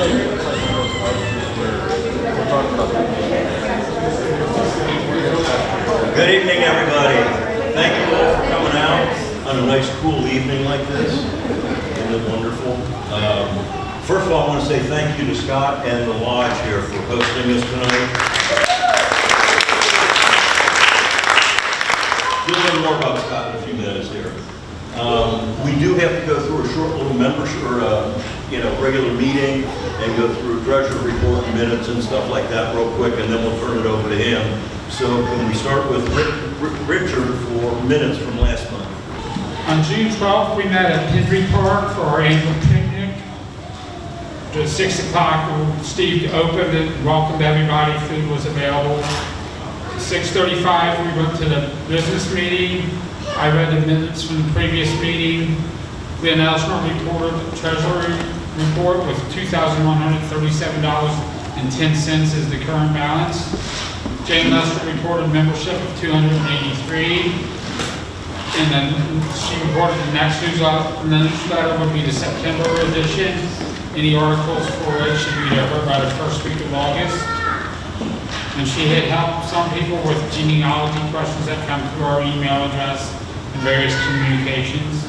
Good evening, everybody. Thank you all for coming out on a nice, cool evening like this. Isn't it wonderful? First of all, I want to say thank you to Scott and the Lodge here for hosting us tonight. You'll learn more about Scott in a few minutes here. We do have to go through a short little membership or regular meeting and go through a treasurer report minutes and stuff like that real quick, and then we'll turn it over to him. So can we start with Richard for minutes from last month? On June 12th, we met at Henry Park for our annual picnic. At 6 o'clock, Steve opened it, welcomed everybody, food was available. 6:35, we went to the business meeting. I read the minutes from the previous meeting. Glenn Elsner reported the treasury report with $2,137.10 is the current balance. Jane Lester reported membership of 283. And then she reported the next newsletter would be the September edition. Any articles for it should be there by the first week of August. And she had helped some people with genealogy questions that come through our email address and various communications.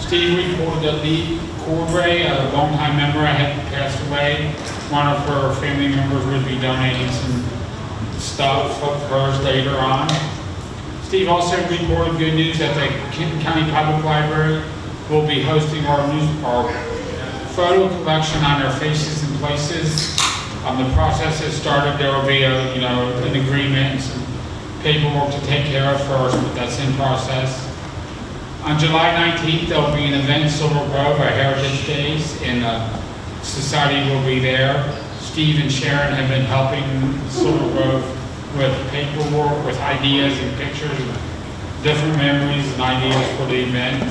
Steve reported that Lee Cordray, a longtime member, had passed away. One of her family members would be donating some stuff of hers later on. Steve also reported good news that the Kenton County Public Library will be hosting our photo collection on their Faces and Places. The process has started. There will be an agreement and some paperwork to take care of first, but that's in process. On July 19th, there will be an event in Silver Grove, our Heritage Days, and society will be there. Steve and Sharon have been helping Silver Grove with paperwork, with ideas and pictures, and different memories and ideas for the event.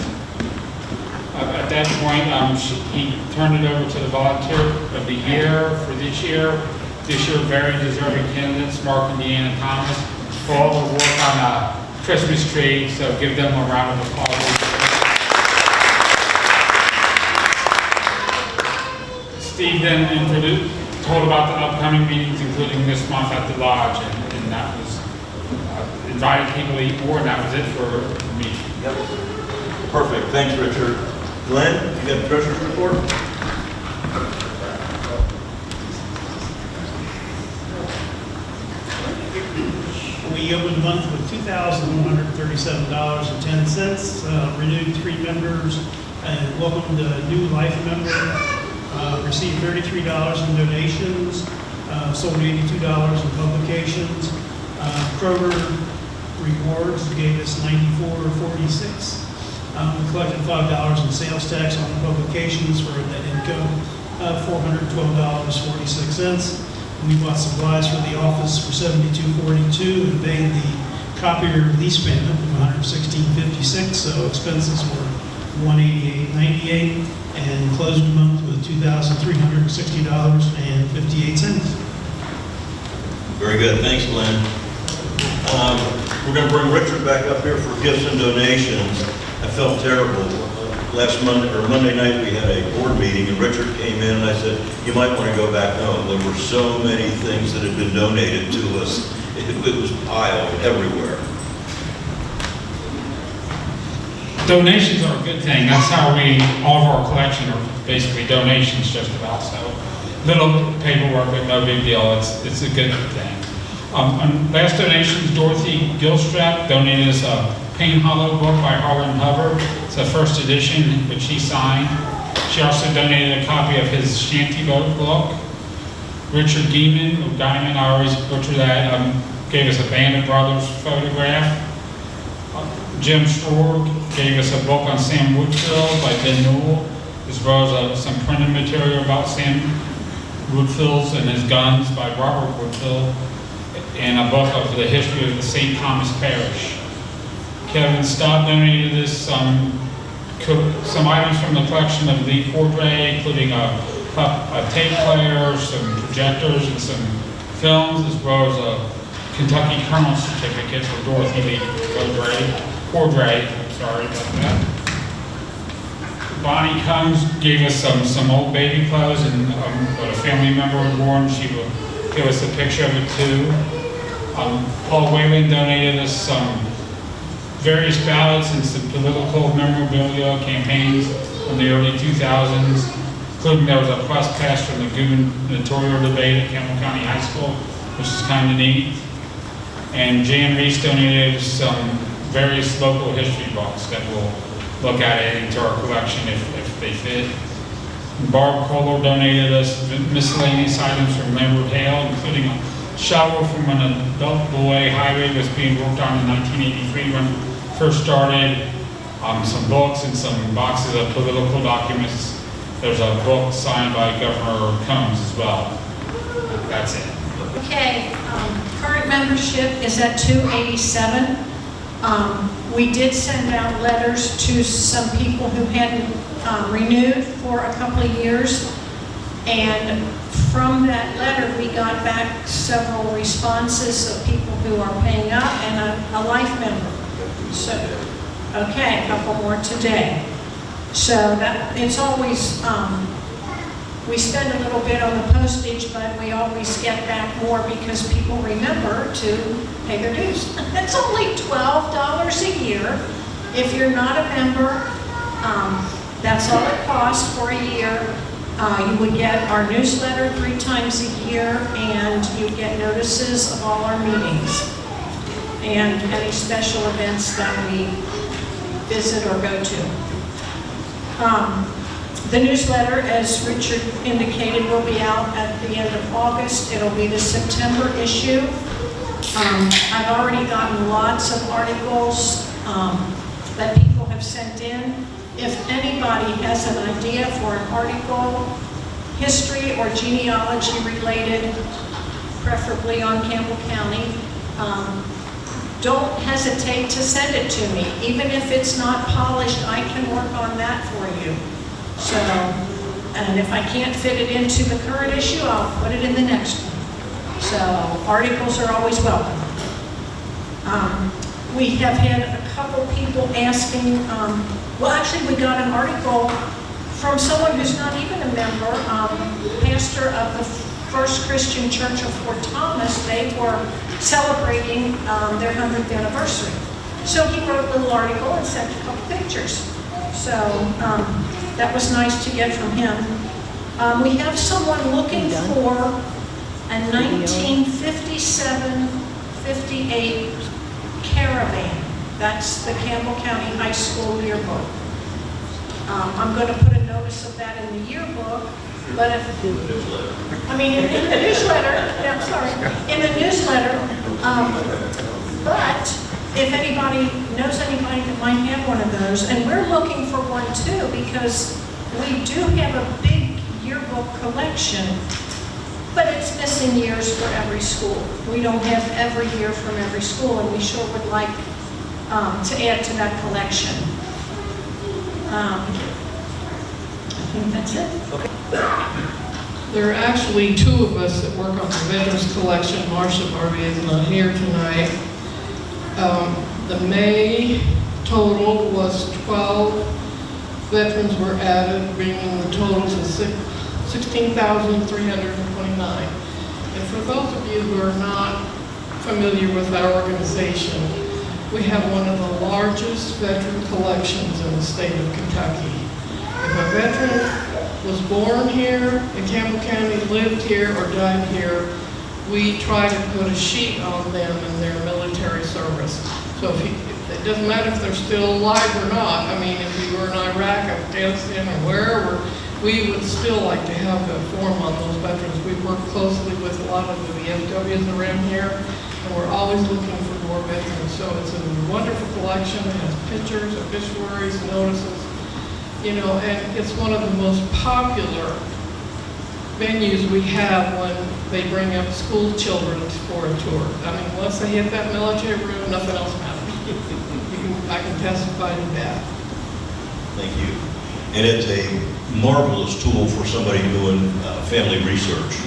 At that point, he turned it over to the volunteer of the year for this year. This year, very deserving candidates, Mark and Deanna Thomas, for all the work on a Christmas tree, so give them a round of applause. Steve then told about the upcoming meetings, including this month at the Lodge, and that was invited people to eat more, and that was it for me. Yep. Perfect. Thanks, Richard. Glenn, you got the treasurer's report? We opened the month with $2,137.10, renewed 3 members, and welcomed a new life member, received $33 in donations, sold $82 in publications. Kroger Rewards gave us $94.46. We collected $5 in sales tax on the publications for a net income of $412.46. We bought supplies for the office for $72.42 and paid the copier lease payment of $116.56. So expenses were $188.98 and closed the month with $2,360.58. Very good. Thanks, Glenn. We're going to bring Richard back up here for gifts and donations. I felt terrible. Last Monday night we had a board meeting and Richard came in and I said, you might want to go back home. There were so many things that had been donated to us. It was piled everywhere. Donations are a good thing. That's how all of our collection are basically donations just about. So little paperwork, but no big deal. It's a good thing. On last donations, Dorothy Gilstrap donated us a Pain Hollow book by Harlan Hubbard. It's the first edition, which he signed. She also donated a copy of his Shanty Boat book. Richard Gieman of Diamond, I always butcher that, gave us a Band of Brothers photograph. Jim Storr gave us a book on Sam Woodfield by Ben Newell, as well as some printed material about Sam Woodfield and his guns by Robert Woodfield, and a book of the history of the St. Thomas Parish. Kevin Stott donated us some items from the collection of Lee Cordray, including a tape player, some projectors, and some films, as well as a Kentucky Colonel certificate for Dorothy Lee Cordray. I'm sorry about that. Bonnie Combs gave us some old baby clothes and what a family member had worn. She will give us a picture of it too. Paul Whalen donated us some various ballots and some political memorabilia campaigns from the early 2000s, including there was a bus pass from the gubernatorial debate at Campbell County High School, which is kind of neat. And Jan Reese donated some various local history books that we'll look at adding to our collection if they fit. Barb Kohler donated us miscellaneous items from Lambert Hale, including a shovel from an adult boy highway that was being worked on in 1983 when it first started, some books and some boxes of political documents. There's a book signed by Governor Combs as well. That's it. Okay, current membership is at 287. We did send out letters to some people who hadn't renewed for a couple of years, and from that letter we got back several responses of people who are paying up and a life member. So, okay, a couple more today. So that it's always, we spend a little bit on the postage, but we always get back more because people remember to pay their dues. It's only $12 a year. If you're not a member, that's all it costs for a year. You would get our newsletter 3 times a year, and you get notices of all our meetings and any special events that we visit or go to. The newsletter, as Richard indicated, will be out at the end of August. It'll be the September issue. I've already gotten lots of articles that people have sent in. If anybody has an idea for an article, history or genealogy related, preferably on Campbell County, don't hesitate to send it to me. Even if it's not polished, I can work on that for you. So, and if I can't fit it into the current issue, I'll put it in the next one. So, articles are always welcome. We have had a couple people asking, well actually we got an article from someone who's not even a member, pastor of the First Christian Church of Fort Thomas. They were celebrating their 100th anniversary. So he wrote a little article and sent a couple pictures. So that was nice to get from him. We have someone looking for a 1957-58 Caravan. That's the Campbell County High School yearbook. I'm going to put a notice of that in the yearbook, but if, I mean, in the newsletter, I'm sorry, in the newsletter, but if anybody knows anybody that might have one of those, and we're looking for one too, because we do have a big yearbook collection, but it's missing years for every school. We don't have every year from every school, and we sure would like to add to that collection. I think that's it. Okay. There are actually 2 of us that work on the Veterans Collection. Marcia Barbie is not here tonight. The May total was 12 veterans were added, bringing the total to 16,329. And for those of you who are not familiar with our organization, we have one of the largest veteran collections in the state of Kentucky. If a veteran was born here in Campbell County, lived here, or died here, we try to put a sheet on them in their military service. So it doesn't matter if they're still alive or not. I mean, if we were in Iraq, Afghanistan, or wherever, we would still like to have a form on those veterans. We work closely with a lot of the VFWs around here, and we're always looking for more veterans. So it's a wonderful collection. It has pictures, obituaries, notices, you know, and it's one of the most popular venues we have when they bring up school children for a tour. I mean, once they hit that military room, nothing else matters. I can testify to that. Thank you. And it's a marvelous tool for somebody doing family research.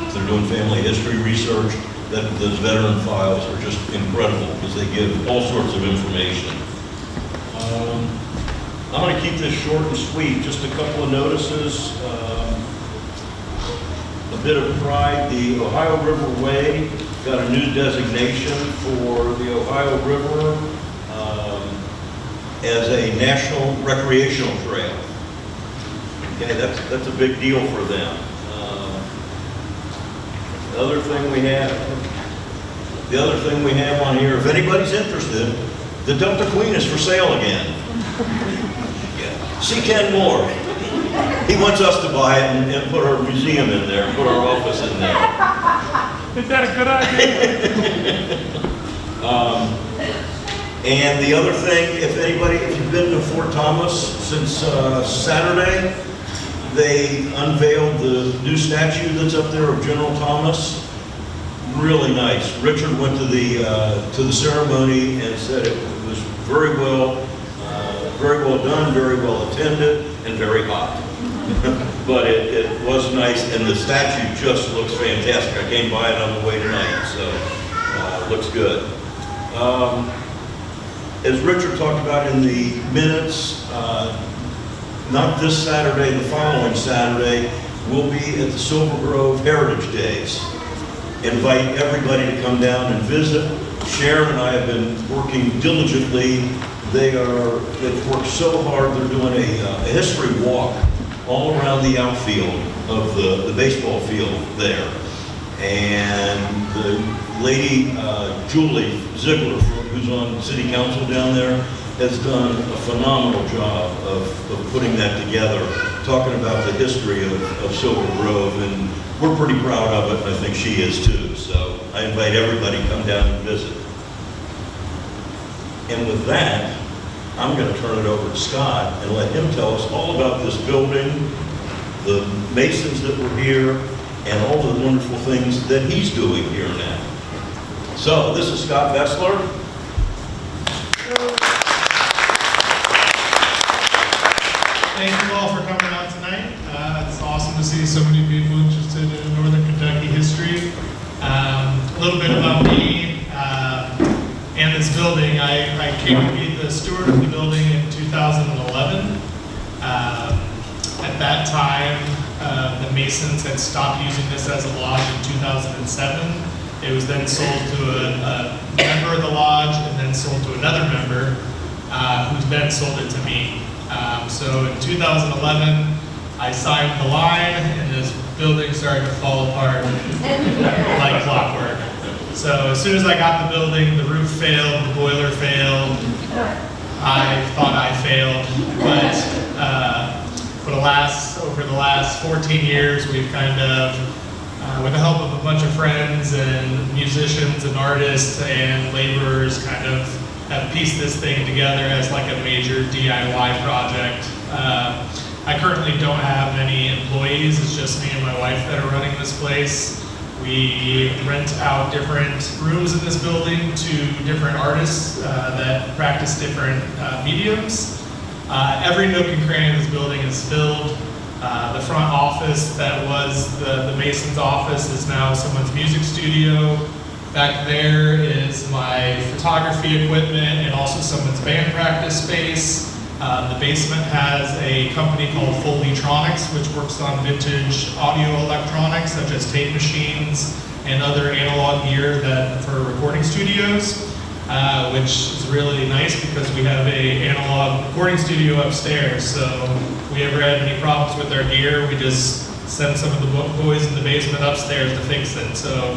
If they're doing family history research, those veteran files are just incredible because they give all sorts of information. I'm going to keep this short and sweet. Just a couple of notices. A bit of pride. The Ohio River Way got a new designation for the Ohio River as a national recreational trail. Okay, that's a big deal for them. The other thing we have on here, if anybody's interested, the Delta Queen is for sale again. Yeah. See Ken Moore. He wants us to buy it and put our museum in there, put our office in there. Is that a good idea? And the other thing, if you've been to Fort Thomas since Saturday, they unveiled the new statue that's up there of General Thomas. Really nice. Richard went to the ceremony and said it was very well done, very well attended, and very hot. But it was nice, and the statue just looks fantastic. I came by it on the way tonight, so it looks good. As Richard talked about in the minutes, not this Saturday, the following Saturday, we'll be at the Silver Grove Heritage Days. Invite everybody to come down and visit. Sharon and I have been working diligently. They've worked so hard. They're doing a history walk all around the outfield of the baseball field there. And the lady, Julie Ziegler, who's on city council down there, has done a phenomenal job of putting that together, talking about the history of Silver Grove, and we're pretty proud of it, and I think she is too. So I invite everybody to come down and visit. And with that, I'm going to turn it over to Scott and let him tell us all about this building, the Masons that were here, and all the wonderful things that he's doing here now. So this is Scott Bessler. Thank you all for coming out tonight. It's awesome to see so many people interested in Northern Kentucky history. A little bit about me and this building. I came to be the steward of the building in 2011. At that time, the Masons had stopped using this as a lodge in 2007. It was then sold to a member of the lodge and then sold to another member who's then sold it to me. So in 2011, I signed the line and this building started to fall apart like clockwork. So as soon as I got the building, the roof failed, the boiler failed. I thought I failed, but over the last 14 years, we've kind of, with the help of a bunch of friends and musicians and artists and laborers, kind of have pieced this thing together as like a major DIY project. I currently don't have any employees. It's just me and my wife that are running this place. We rent out different rooms in this building to different artists that practice different mediums. Every nook and cranny of this building is filled. The front office that was the Mason's office is now someone's music studio. Back there is my photography equipment and also someone's band practice space. The basement has a company called Foleytronics, which works on vintage audio electronics, such as tape machines and other analog gear for recording studios, which is really nice because we have an analog recording studio upstairs. So if we ever had any problems with our gear, we just send some of the boys in the basement upstairs to fix it. So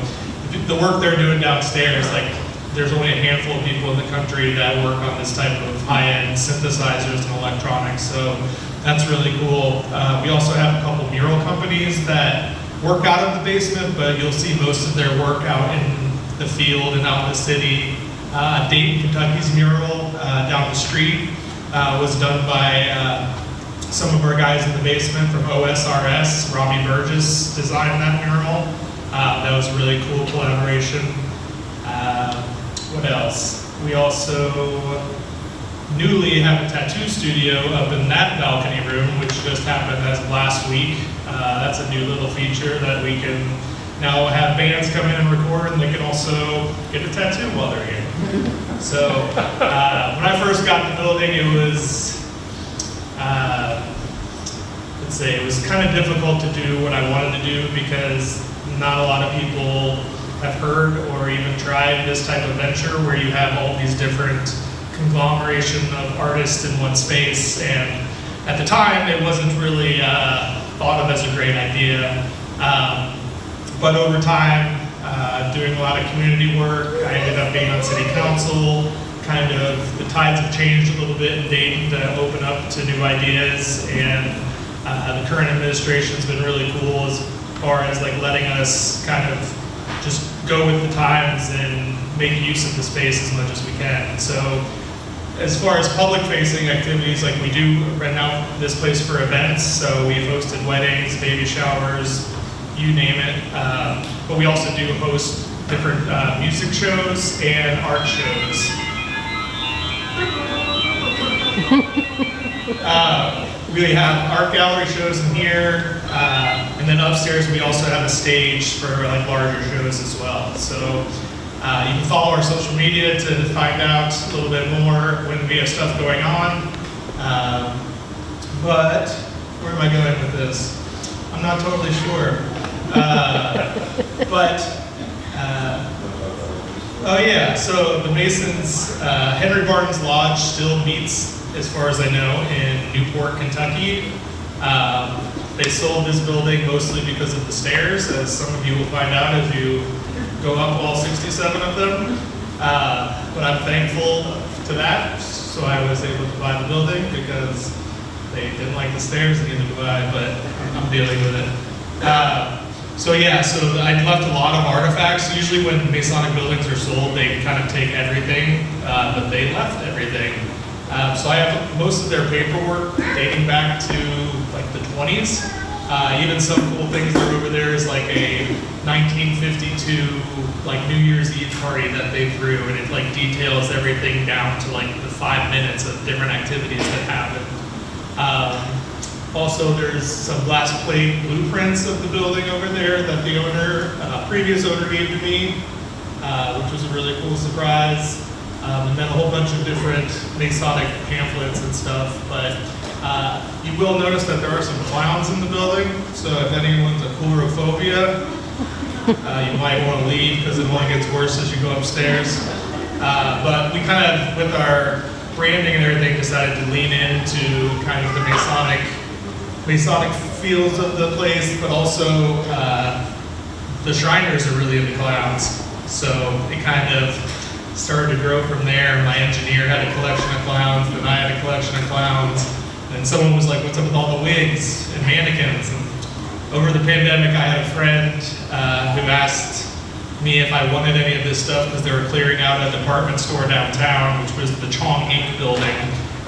the work they're doing downstairs, like, there's only a handful of people in the country that work on this type of high-end synthesizers and electronics, so that's really cool. We also have a couple mural companies that work out of the basement, but you'll see most of their work out in the field and out in the city. Dayton, Kentucky's mural down the street was done by some of our guys in the basement from OSRS. Robbie Burgess designed that mural. That was a really cool collaboration. What else? We also newly have a tattoo studio up in that balcony room, which just happened as of last week. That's a new little feature that we can now have bands come in and record, and they can also get a tattoo while they're here. So when I first got the building, it was say it was kind of difficult to do what I wanted to do because not a lot of people have heard or even tried this type of venture where you have all these different conglomeration of artists in one space. And at the time, it wasn't really thought of as a great idea. But over time, doing a lot of community work, I ended up being on city council. Kind of the tides have changed a little bit in Dayton to open up to new ideas, and the current administration's been really cool as far as like letting us kind of just go with the times and make use of the space as much as we can. So as far as public facing activities, like we do rent out this place for events, so we've hosted weddings, baby showers, you name it. But we also do host different music shows and art shows. We have art gallery shows in here, and then upstairs we also have a stage for like larger shows as well. So you can follow our social media to find out a little bit more when we have stuff going on. But where am I going with this? I'm not totally sure. Oh yeah, so the Masons, Henry Barton's Lodge still meets, as far as I know, in Newport, Kentucky. They sold this building mostly because of the stairs, as some of you will find out as you go up all 67 of them. But I'm thankful to that, so I was able to buy the building because they didn't like the stairs, and neither do I, but I'm dealing with it. So yeah, so I left a lot of artifacts. Usually when Masonic buildings are sold, they kind of take everything, but they left everything. So I have most of their paperwork dating back to like the 20s. Even some cool things that are over there is like a 1952 like New Year's Eve party that they threw, and it like details everything down to like the 5 minutes of different activities that happened. Also, there's some glass plate blueprints of the building over there that the owner, previous owner gave to me, which was a really cool surprise. And then a whole bunch of different Masonic pamphlets and stuff. But you will notice that there are some clowns in the building. So if anyone's a coulrophobia, you might want to leave because it only gets worse as you go upstairs. But we kind of, with our branding and everything, decided to lean into kind of the Masonic feels of the place, but also the Shriners are really into clowns. So it kind of started to grow from there. My engineer had a collection of clowns, then I had a collection of clowns, and someone was like, what's up with all the wigs and mannequins? And over the pandemic, I had a friend who asked me if I wanted any of this stuff because they were clearing out a department store downtown, which was the Chong Inc. building.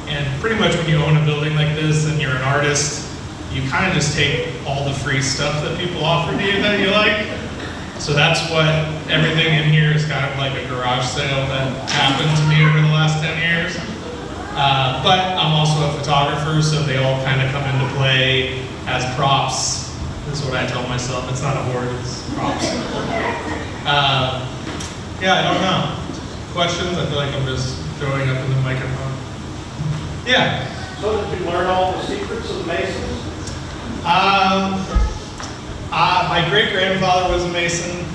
And pretty much when you own a building like this and you're an artist, you kind of just take all the free stuff that people offer to you that you like. So that's what everything in here is kind of like a garage sale that happened to me over the last 10 years. But I'm also a photographer, so they all kind of come into play as props. That's what I tell myself. It's not a hoard, it's props. Yeah, I don't know. Questions? I feel like I'm just throwing up in the microphone. Yeah. So did you learn all the secrets of the Masons? My great-grandfather was a Mason.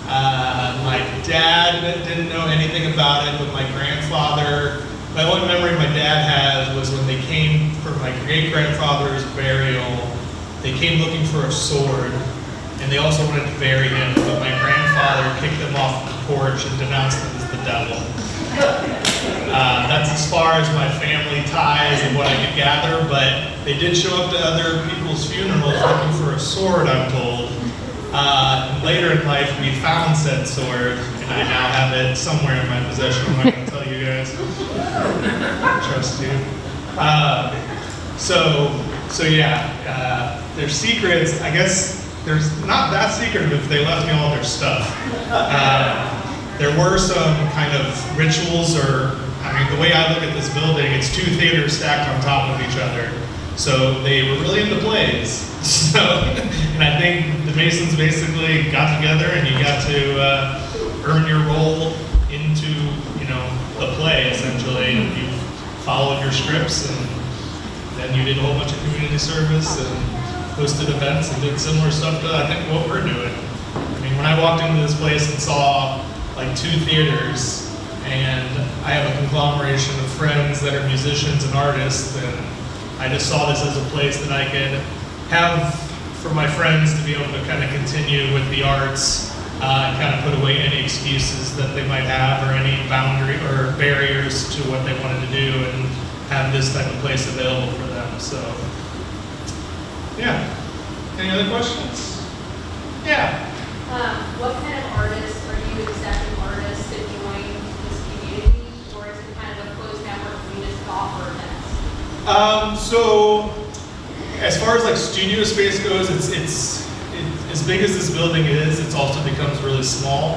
My dad didn't know anything about it, but my grandfather, my one memory my dad has was when they came for my great-grandfather's burial, they came looking for a sword, and they also wanted to bury him, but my grandfather kicked them off the porch and denounced them as the devil. That's as far as my family ties and what I could gather, but they did show up to other people's funerals looking for a sword, I'm told. Later in life, we found said sword, and I now have it somewhere in my possession. I'm not going to tell you guys. I trust you. So yeah, their secrets, I guess, there's not that secretive if they left me all their stuff. There were some kind of rituals, or, I mean, the way I look at this building, it's two theaters stacked on top of each other. So they were really into plays. So, and I think the Masons basically got together and you got to earn your role into, you know, the play, essentially. And you followed your scripts, and then then you did a whole bunch of community service and hosted events and did similar stuff to, I think, what we're doing. I mean, when I walked into this place and saw like 2 theaters, and I have a conglomeration of friends that are musicians and artists, and I just saw this as a place that I could have for my friends to be able to kind of continue with the arts and kind of put away any excuses that they might have or any boundary or barriers to what they wanted to do, and have this type of place available for them. So, yeah. Any other questions? Yeah. What kind of artists are you accepting artists to join this community, or is it kind of a closed network where you just offer events? So, as far as like studio space goes, it's as big as this building is, it also becomes really small.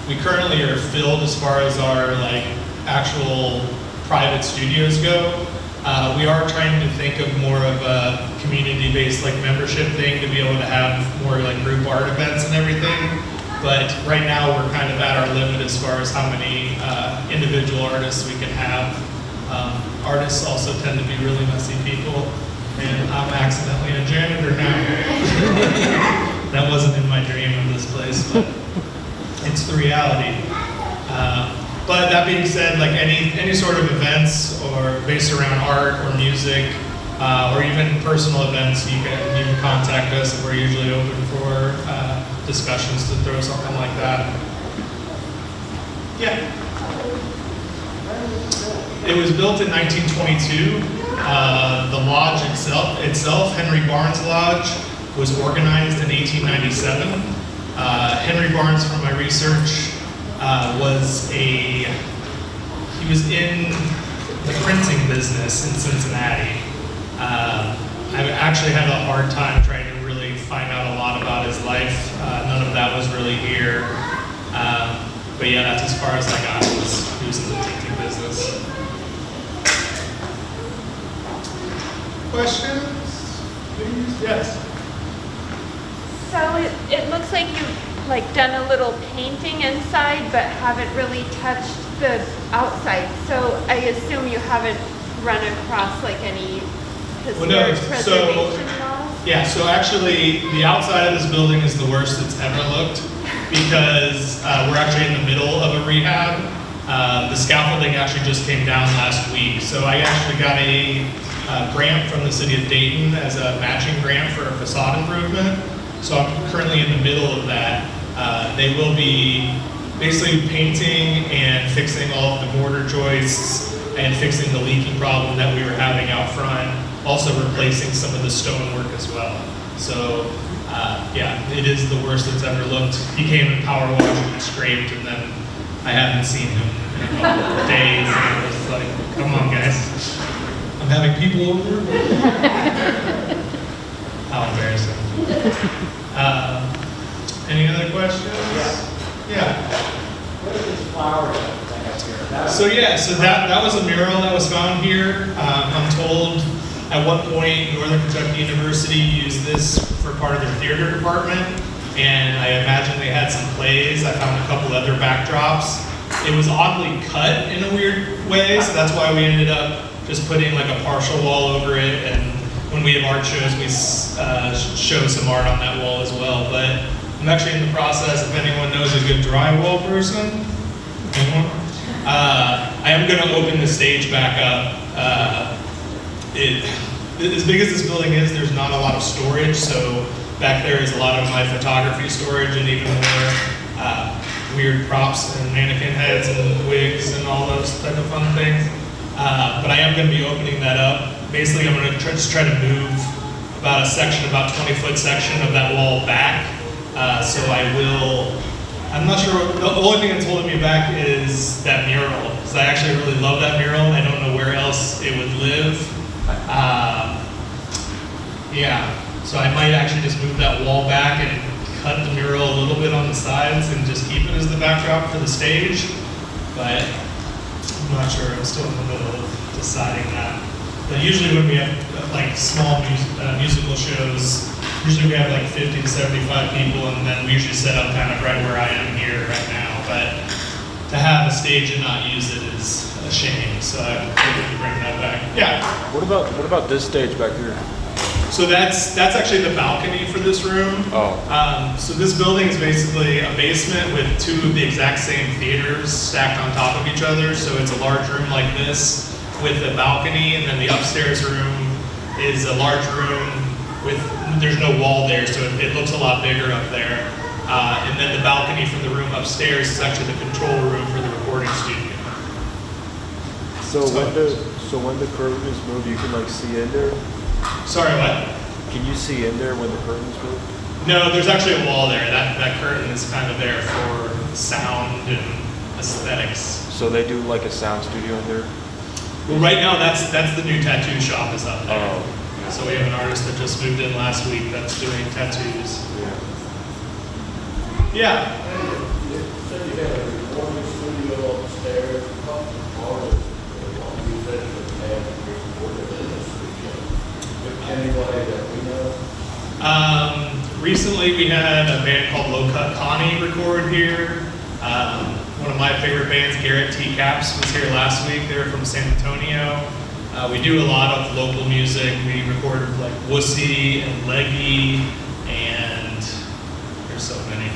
We currently are filled as far as our like actual private studios go. We are trying to think of more of a community-based like membership thing to be able to have more like group art events and everything. But right now we're kind of at our limit as far as how many individual artists we can have. Artists also tend to be really messy people, and I'm accidentally a janitor now. That wasn't in my dream of this place, but it's the reality. But that being said, like any sort of events or based around art or music, or even personal events, you can contact us, and we're usually open for discussions to throw something like that. Yeah. It was built in 1922. The lodge itself, Henry Barnes Lodge, was organized in 1897. Henry Barnes, from my research, he was in the printing business in Cincinnati. I actually had a hard time trying to really find out a lot about his life. None of that was really here. But yeah, that's as far as I got. He was in the printing business. Questions? Please? Yes. So it looks like you've like done a little painting inside, but haven't really touched the outside. So I assume you haven't run across like any historic preservation laws? Yeah, so actually the outside of this building is the worst it's ever looked, because we're actually in the middle of a rehab. The scaffolding actually just came down last week. So I actually got a grant from the city of Dayton as a matching grant for a facade improvement. So I'm currently in the middle of that. They will be basically painting and fixing all of the mortar joists and fixing the leaking problem that we were having out front. Also replacing some of the stonework as well. So yeah, it is the worst it's ever looked. He came and power washed and scraped, and then I haven't seen him in a couple of days. And I was like, come on guys. I'm having people over. How embarrassing. Any other questions? Yeah. What is this flower thing up here? So yeah, so that was a mural that was found here. I'm told at one point Northern Kentucky University used this for part of their theater department, and I imagine they had some plays. I found a couple other backdrops. It was oddly cut in a weird way, so that's why we ended up just putting like a partial wall over it, and when we have art shows, we show some art on that wall as well. But I'm actually in the process, if anyone knows a good drywall person, anyone? I am going to open the stage back up. As big as this building is, there's not a lot of storage, so back there is a lot of my photography storage and even more weird props and mannequin heads and wigs and all those type of fun things. But I am going to be opening that up. Basically, I'm going to just try to move about 20-foot section of that wall back. So I'm not sure, the only thing that's holding me back is that mural. Because I actually really love that mural. I don't know where else it would live. Yeah, so I might actually just move that wall back and cut the mural a little bit on the sides and just keep it as the backdrop for the stage. But I'm not sure, I'm still in the middle of deciding that. But usually when we have like small musical shows, usually we have like 50 to 75 people, and then we usually set up kind of right where I am here right now. But to have a stage and not use it is a shame. So I figured to bring that back. Yeah. What about this stage back here? So that's actually the balcony for this room. Oh. So this building is basically a basement with two of the exact same theaters stacked on top of each other. So it's a large room like this with a balcony, and then the upstairs room is a large room with, there's no wall there, so it looks a lot bigger up there. And then the balcony from the room upstairs is actually the control room for the recording studio. So when the curtain is moved, you can like see in there? Sorry, what? Can you see in there when the curtain's moved? No, there's actually a wall there. That curtain is kind of there for sound and aesthetics. So they do like a sound studio in there? Well, right now that's the new tattoo shop is up there. Oh. So we have an artist that just moved in last week that's doing tattoos. Yeah. You said you had a recording studio upstairs. How artists use it to have recorded in the studio? Anybody that we know? Recently we had a band called Low Cut Connie record here. One of my favorite bands, Garrett T. Caps, was here last week. They're from San Antonio. We do a lot of local music. We record like Wussy and Leggy, and there's so many.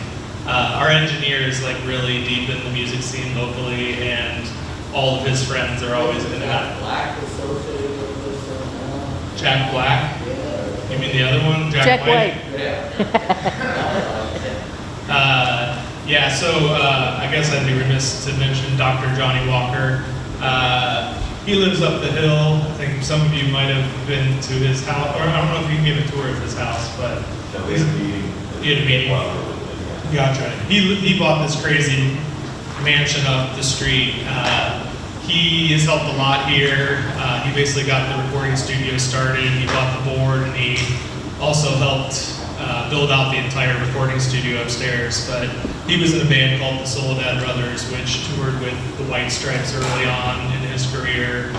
Our engineer is like really deep in the music scene locally, and all of his friends are always in that. Black associated with this somehow? Jack Black? Yeah. You mean the other one? Jack White? Yeah, so I guess I'd be remiss to mention Dr. Johnny Walker. He lives up the hill. I think some of you might have been to his house, or I don't know if you can give a tour of his house, but We had a meeting. you had a meeting. Gotcha. He bought this crazy mansion up the street. He has helped a lot here. He basically got the recording studio started. He bought the board, and he also helped build out the entire recording studio upstairs. But he was in a band called the Soledad Brothers, which toured with the White Stripes early on in his career.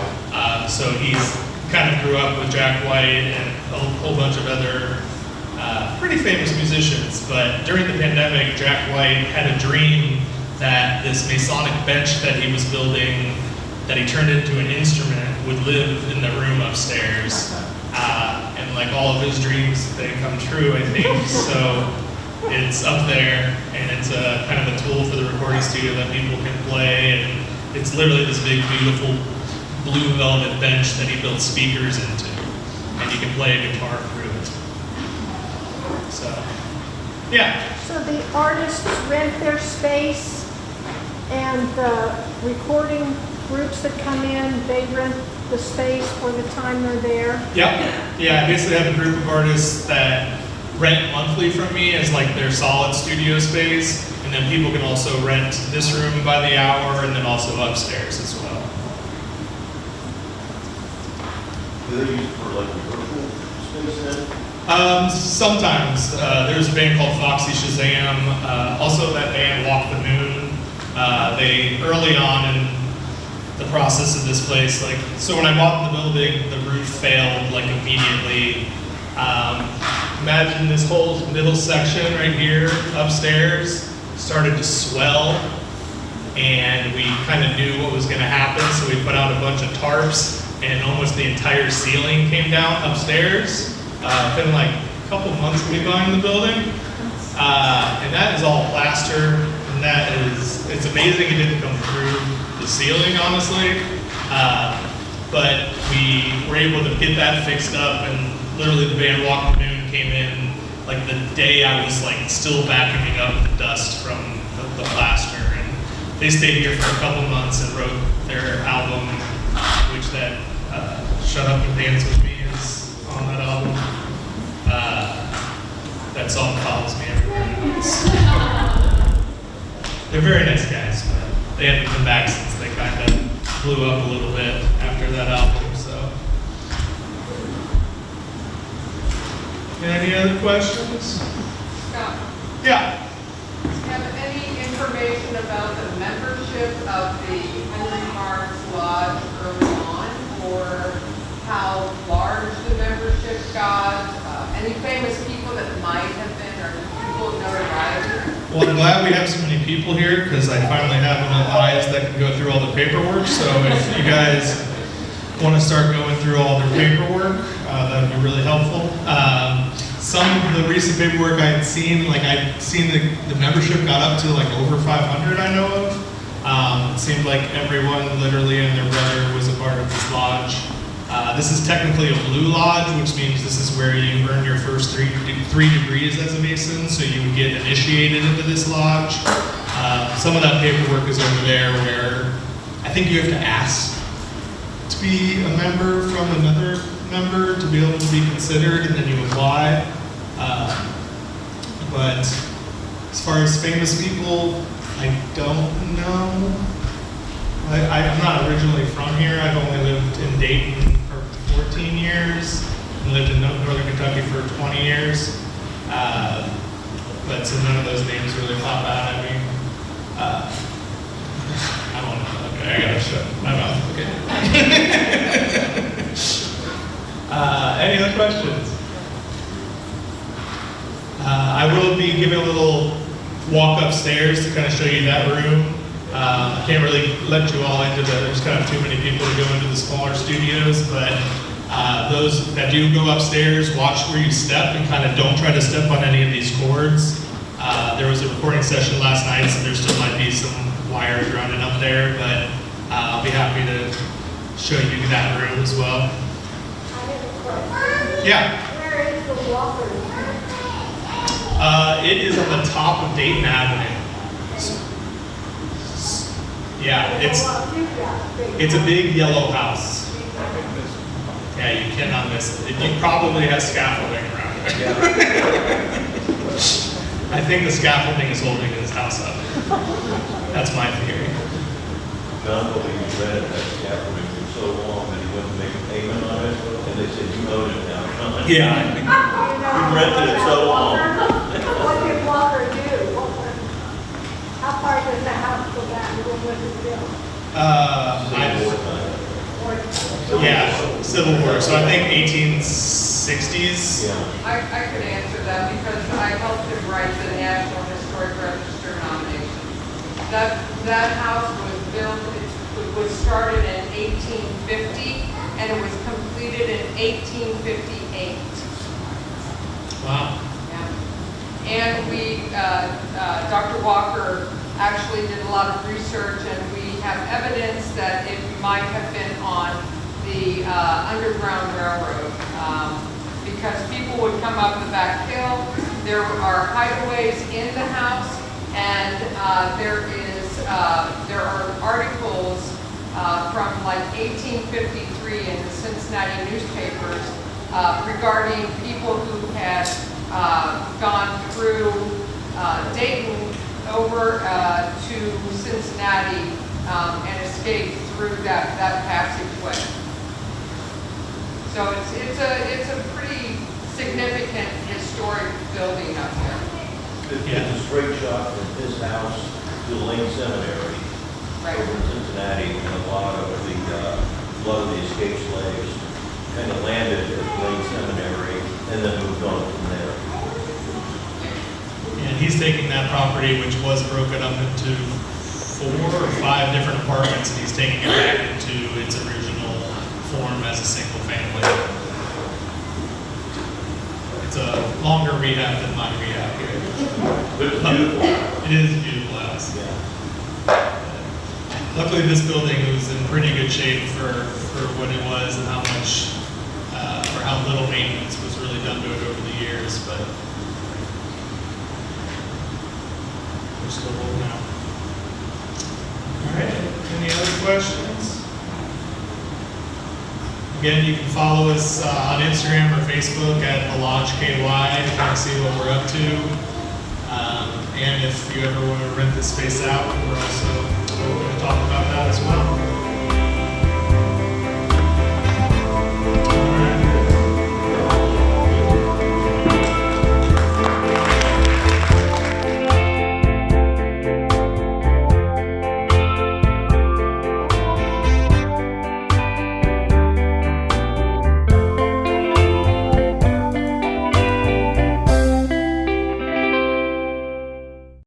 So he's kind of grew up with Jack White and a whole bunch of other pretty famous musicians. But during the pandemic, Jack White had a dream that this Masonic bench that he was building, that he turned into an instrument, would live in the room upstairs. And like all of his dreams, they come true, I think. So it's up there, and it's a kind of a tool for the recording studio that people can play. And it's literally this big, beautiful blue velvet bench that he built speakers into, and you can play a guitar through it. So, yeah. So the artists rent their space, and the recording groups that come in, they rent the space for the time they're there? Yep. Yeah, I basically have a group of artists that rent monthly from me as like their solid studio space, and then people can also rent this room by the hour, and then also upstairs as well. Do they use it for like rehearsal space then? Sometimes. There's a band called Foxy Shazam. Also that band Walk the Moon. They, early on in the process of this place, like, so when I bought the building, the roof failed like immediately. Imagine this whole middle section right here upstairs started to swell, and we kind of knew what was going to happen, so we put out a bunch of tarps, and almost the entire ceiling came down upstairs. Been like a couple months of me buying the building, and that is all plaster, and that is, it's amazing it didn't come through the ceiling, honestly. But we were able to get that fixed up, and literally the band Walk the Moon came in like the day I was like still vacuuming up the dust from the plaster, and they stayed here for a couple months and wrote their album, which that Shut Up and Dance With Me is on that album. That song follows me everywhere. They're very nice guys, but they haven't come back since they kind of blew up a little bit after that album, so. Any other questions? Scott, Yeah. do you have any information about the membership of the Henry Marks Lodge early on, or how large the membership got? Any famous people that might have been, or people of notoriety? Well, I'm glad we have so many people here because I finally have enough eyes that can go through all the paperwork. So if you guys want to start going through all their paperwork, that would be really helpful. Some of the recent paperwork I had seen, like I'd seen the membership got up to like over 500 I know of. It seemed like everyone literally and their brother was a part of this lodge. This is technically a blue lodge, which means this is where you earn your first three degrees as a Mason, so you would get initiated into this lodge. Some of that paperwork is over there where I think you have to ask to be a member from another member to be able to be considered, and then you apply. But as far as famous people, I don't know. I'm not originally from here. I've only lived in Dayton for 14 years and lived in Northern Kentucky for 20 years. But so none of those names really pop out at me. I don't know. Okay, I gotta shut my mouth. Okay. Any other questions? I will be giving a little walk upstairs to kind of show you that room. I can't really let you all into there's kind of too many people to go into the smaller studios, but those that do go upstairs, watch where you step and kind of don't try to step on any of these cords. There was a recording session last night, so there still might be some wires running up there, but I'll be happy to show you that room as well. I have a question. Yeah. Where is the Walker? It is on the top of Dayton Avenue. Yeah, it's a big yellow house. Yeah, you cannot miss it. It probably has scaffolding around it. I think the scaffolding is holding his house up. That's my theory. John told me he rented that scaffolding for so long that he wouldn't make a payment on it, and they said, you owed it now, John. Yeah. We rented it so long. What did Walker do? How far does the house go back? When was it built? Yeah, Civil War. So I think 1860s. Yeah. I could answer that because I helped him write the National Historic Register nomination. That house was built, it was started in 1850 and it was completed in 1858. Wow. And we, Dr. Walker actually did a lot of research, and we have evidence that it might have been on the Underground Railroad, because people would come up the back hill. There are hideaways in the house, and there are articles from like 1853 in the Cincinnati newspapers regarding people who had gone through Dayton over to Cincinnati and escaped through that passageway. So it's a pretty significant historic building up there. It's a straight shot from his house to Lane Cemetery Right. over in Cincinnati, and a lot of the escaped slaves kind of landed at Lane Cemetery and then moved on from there. And he's taking that property, which was broken up into 4 or 5 different apartments, and he's taking it back into its original form as a single family. It's a longer rehab than my rehab here. But it's beautiful. It is a beautiful house. Yeah. Luckily, this building was in pretty good shape for what it was and how much, or how little maintenance was really done to it over the years, but we're still rolling out. All right, any other questions? Again, you can follow us on Instagram or Facebook at The Lodge KY to kind of see what we're up to. And if you ever want to rent this space out, we're also going to talk about that as well.